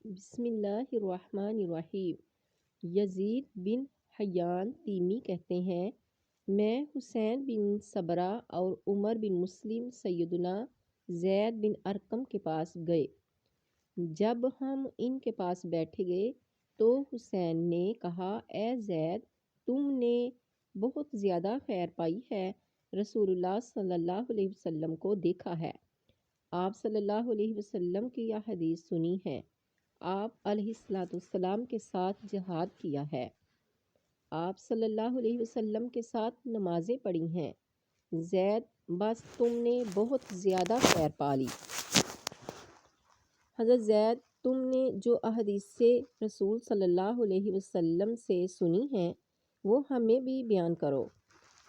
بسم اللہ الرحمن الرحیم۔ یزید بن حیان تیمی کہتے ہیں، میں حسین بن صبرہ اور عمر بن مسلم سیدنا زید بن ارقم کے پاس گئے۔ جب ہم ان کے پاس بیٹھ گئے تو حسین نے کہا، اے زید، تم نے بہت زیادہ خیر پائی ہے، رسول اللہ صلی اللہ علیہ وسلم کو دیکھا ہے، آپ صلی اللہ علیہ وسلم کی یہ حدیث سنی ہے، آپ علیہ السلام کے ساتھ جہاد کیا ہے، آپ صلی اللہ علیہ وسلم کے ساتھ نمازیں پڑھی ہیں، زید بس تم نے بہت زیادہ خیر پا لی۔ حضرت زید، تم نے جو احادیث سے رسول صلی اللہ علیہ وسلم سے سنی ہیں وہ ہمیں بھی بیان کرو۔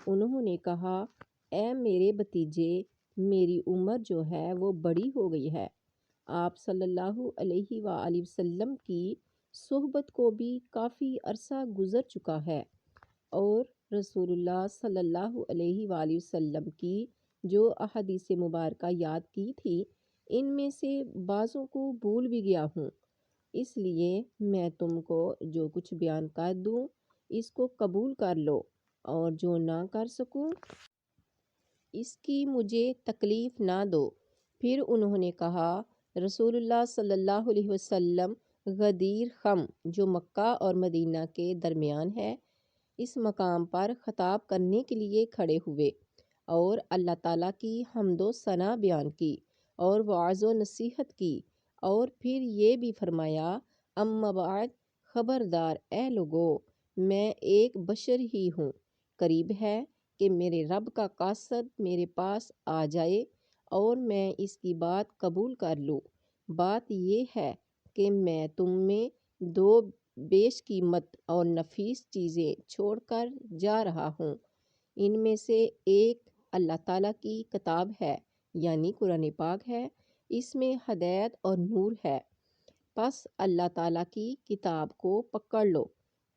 انہوں نے کہا، اے میرے بھتیجے، میری عمر جو ہے وہ بڑی ہو گئی ہے، آپ صلی اللہ علیہ وآلہ وسلم کی صحبت کو بھی کافی عرصہ گزر چکا ہے، اور رسول اللہ صلی اللہ علیہ وآلہ وسلم کی جو احادیث مبارکہ یاد کی تھی ان میں سے بعضوں کو بھول بھی گیا ہوں، اس لیے میں تم کو جو کچھ بیان کر دوں اس کو قبول کر لو، اور جو نہ کر سکوں اس کی مجھے تکلیف نہ دو۔ پھر انہوں نے کہا، رسول اللہ صلی اللہ علیہ وسلم غدیر خم جو مکہ اور مدینہ کے درمیان ہے، اس مقام پر خطاب کرنے کے لیے کھڑے ہوئے اور اللہ تعالیٰ کی حمد و ثنا بیان کی اور وعظ و نصیحت کی، اور پھر یہ بھی فرمایا، اما بعد، خبردار اے لوگو، میں ایک بشر ہی ہوں، قریب ہے کہ میرے رب کا قاصد میرے پاس آ جائے اور میں اس کی بات قبول کر لوں۔ بات یہ ہے کہ میں تم میں دو بیش قیمت اور نفیس چیزیں چھوڑ کر جا رہا ہوں، ان میں سے ایک اللہ تعالیٰ کی کتاب ہے، یعنی قرآن پاک ہے، اس میں ہدایت اور نور ہے، پس اللہ تعالیٰ کی کتاب کو پکڑ لو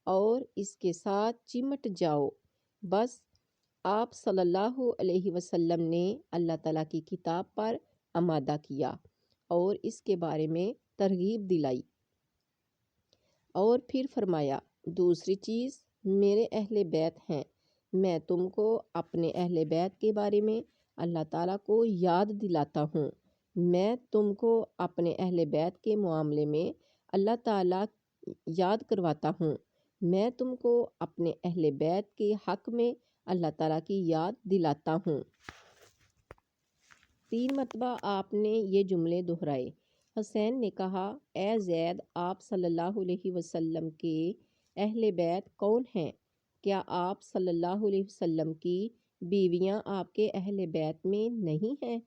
اور اس کے ساتھ چمٹ جاؤ۔ بس آپ صلی اللہ علیہ وسلم نے اللہ تعالیٰ کی کتاب پر آمادہ کیا اور اس کے بارے میں ترغیب دلائی، اور پھر فرمایا، دوسری چیز میرے اہل بیت ہیں، میں تم کو اپنے اہل بیت کے بارے میں اللہ تعالیٰ کو یاد دلاتا ہوں، میں تم کو اپنے اہل بیت کے معاملے میں اللہ تعالیٰ یاد کرواتا ہوں، میں تم کو اپنے اہل بیت کے حق میں اللہ تعالیٰ کی یاد دلاتا ہوں۔ 3 مرتبہ آپ نے یہ جملے دہرائے۔ حسین نے کہا، اے زید، آپ صلی اللہ علیہ وسلم کے اہل بیت کون ہیں؟ کیا آپ صلی اللہ علیہ وسلم کی بیویاں آپ کے اہل بیت میں نہیں ہیں؟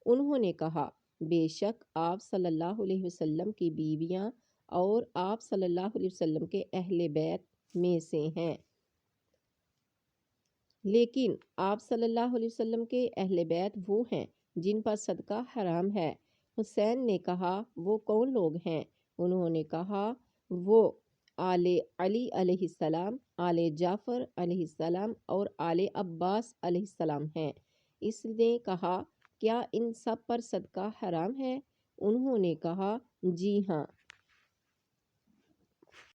انہوں نے کہا، بے شک آپ صلی اللہ علیہ وسلم کی بیویاں اور آپ صلی اللہ علیہ وسلم کے اہل بیت میں سے ہیں، لیکن آپ صلی اللہ علیہ وسلم کے اہل بیت وہ ہیں جن پر صدقہ حرام ہے۔ حسین نے کہا، وہ کون لوگ ہیں؟ انہوں نے کہا، وہ آل علی علیہ السلام، آل جعفر علیہ السلام اور آل عباس علیہ السلام ہیں۔ اس نے کہا، کیا ان سب پر صدقہ حرام ہے؟ انہوں نے کہا، جی ہاں۔